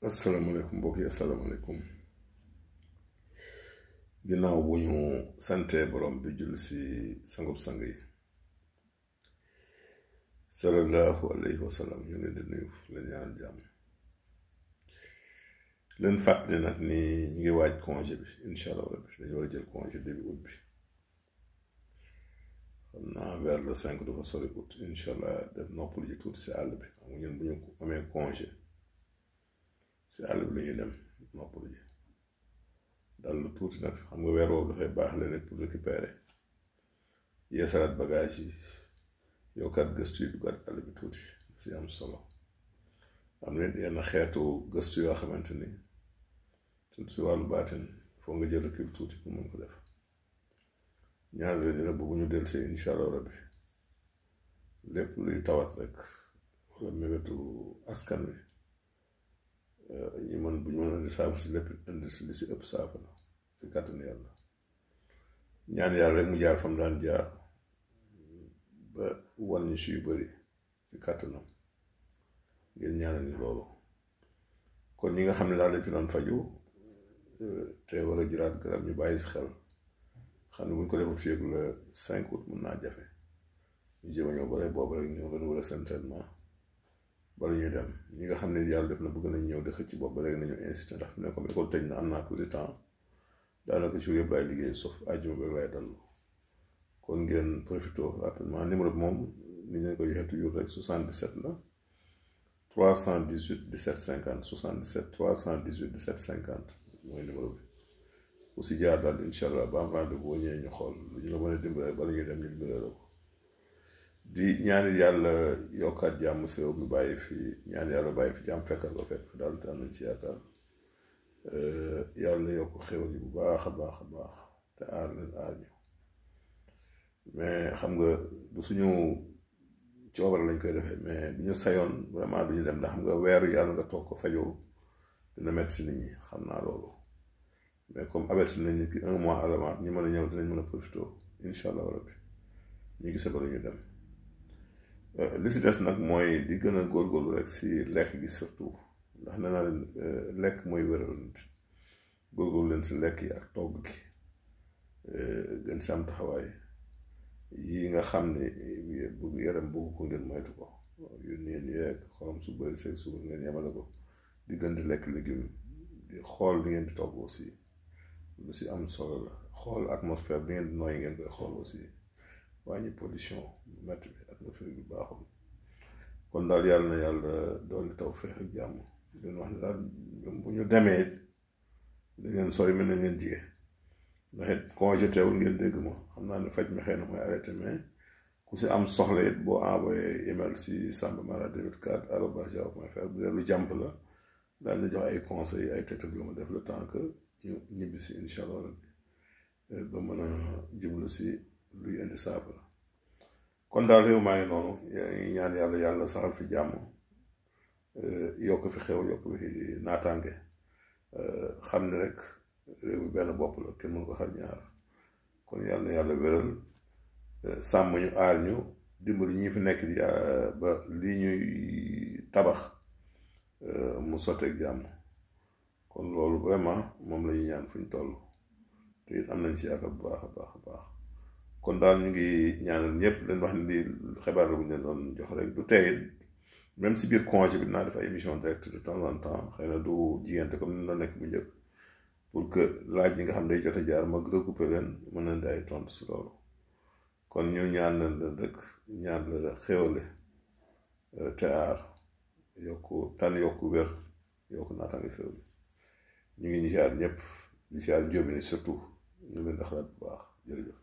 asalaamaaleykum mbokk yi asalaamaaleykum ginnaaw bu ñu santee borom bi julli si sangub sang yi sallallahu alayhi wa sallam ñu leen di nuyu la ñaan jàmm leen fàttali nag ni ñu ngi waaj congé bi incha allah rabbi dañu war a jël congé début août bi xam naa vers le 5 dafa sori août incha allah def noppal ji tuuti si àll bi xam nga ñun bu ñu amee congé si àll bi la ñuy dem noppalu ji dal lu tuuti nag xam nga weer boobu dafay baax la rek pour récupérer yeesalaat bagage yi yokkaat gëstu yi duggaat àll bi tuuti si am solo am na yenn xeetu gëstu yoo xamante ni tuuti si wàllu baatin foo nga jël recul tuuti pour mën ko def ñaar leen nag bu ñu del see incha allah rabbi lépp luy tawat rek wala mébétu askan wi ñu mën bu ñu mën indi saafara si lépp indi si li si ëpp saafara si kàttanu yàlla ñaan yàlla rek mu jaar fam daan jaar ba wan ñu si yu bëri si kàttanam ngeen ñaanal ni loolu kon ñi nga xam ne daal dañ fi doon faju te war a jëlaat garab ñu bàyyi si xel xam ne bu ñu ko defut fii ak le 5 août mun naa jafe ñu jéem a ñëw bare boobu rek ñëw renouveler seen traitement bala ñuy dem ñi nga xam ne yàlla def na bëgg nañ ñëw di xëcc bopp ba léegi nañu insister ndax ne comme école tëj na am naa tuuti temps daanaka jour yëpp laay liggéey sauf àjjuma bi rek laay dallu kon ngeen profité rapidement numéro bi moom ni ñu ko joxee toujours rek 77 la 318 17 50 77 318 17 50 mooy numéro bi ku si jaar daal incha allah ba am rendez-vous boo ñëwee ñu xool lu ñu la mën a dimbale bala ñuy dem ñu dimbale la ko di ñaan yàlla yokkaat jàmm si réew mi bàyyi fi ñaan yàlla bàyyi fi jàmm fekkal ko fekk daal te am nañ ci yaakaar yàlla yokk xéwal yi bu baax a baax a baax te aar leen aar ñu mais xam nga du suñu coobare lañ koy defee mais bu ñu sayoon vraiment du ñu dem ndax xam nga weeru yàlla nga toog ko fajoo dina metti si nit ñi xam naa loolu mais comme averti nañ nit ki 1 mois à l'avance ñi mën a ñëw dinañ mën a profité incha allah rabbi ñu gisee ba la ñu dem. li si des nag mooy di gën a góorgóorlu rek si lekk gi surtout ndax nee naa leen lekk mooy wéral nit góorgóorlu leen si lekk yi ak togg gi gën si am taxawaay yi nga xam ne bëgg yaram bëgg ko ngeen moytu ko yu niin yeeg xorom su bëri seeg suukar ngeen yemale ko di gën di lekk légume di xool li ngeen di togg aussi lu si am solo la xool atmosphère bi ngeen di nooy ngeen koy xool aussi wàññi pollution bu métti bi atmosphère bi baaxul kon daal yàlla na yàlla dooli taw feex ak jàmm leen wax ne daal bu ñu demee da ngeen sori mel na ngeen jige ndax it congé teewul ngeen dégg ma xam naa ne faj mi xëy na mooy arrêté mais ku si am soxla it boo envoyé email si sambamara24@yahoo.fr bu dee lu jàmp la daal di jox ay conseils ay tegtal yu ma def le temps que ñu ñibbi si incha allah rabbi ba mën a jublu si luy indi saafara kon daal réew maa ngi noonu ñaan yàlla saxal fi jàmm yokk fi xew yokk fi naataange xam ne rek réew mi benn bopp la kenn mën ko xar ñaar kon yàlla na yàlla wéral sàmm ñu aar ñu dimbali ñi fi nekk di ba lii ñuy tabax mu sotteeg jàmm kon loolu vraiment moom la ñuy ñaan fu ñu toll te it am nañ ci yaakaar bu baax a baax a baax kon daal ñu ngi ñaanal ñëpp leen wax ne lii xibaar la bu ñu leen doon jox rek du tey même si biir congé bi dinaa def ay émission direct de temps en temps xëy na du jigéente comme ni la nekk bu njëkk pour que laaj yi nga xam day jot a jaar ma recouper leen mën na di ay tontu si loolu kon ñu ñaan leen rek ñaan la xéwale te aar yokku tànn yokku wér yokku naataange sew bi ñu ngi ñu ziar ñëpp di ziar njóobi ni surtout ñu leen di xalaat bu baax jërëjëf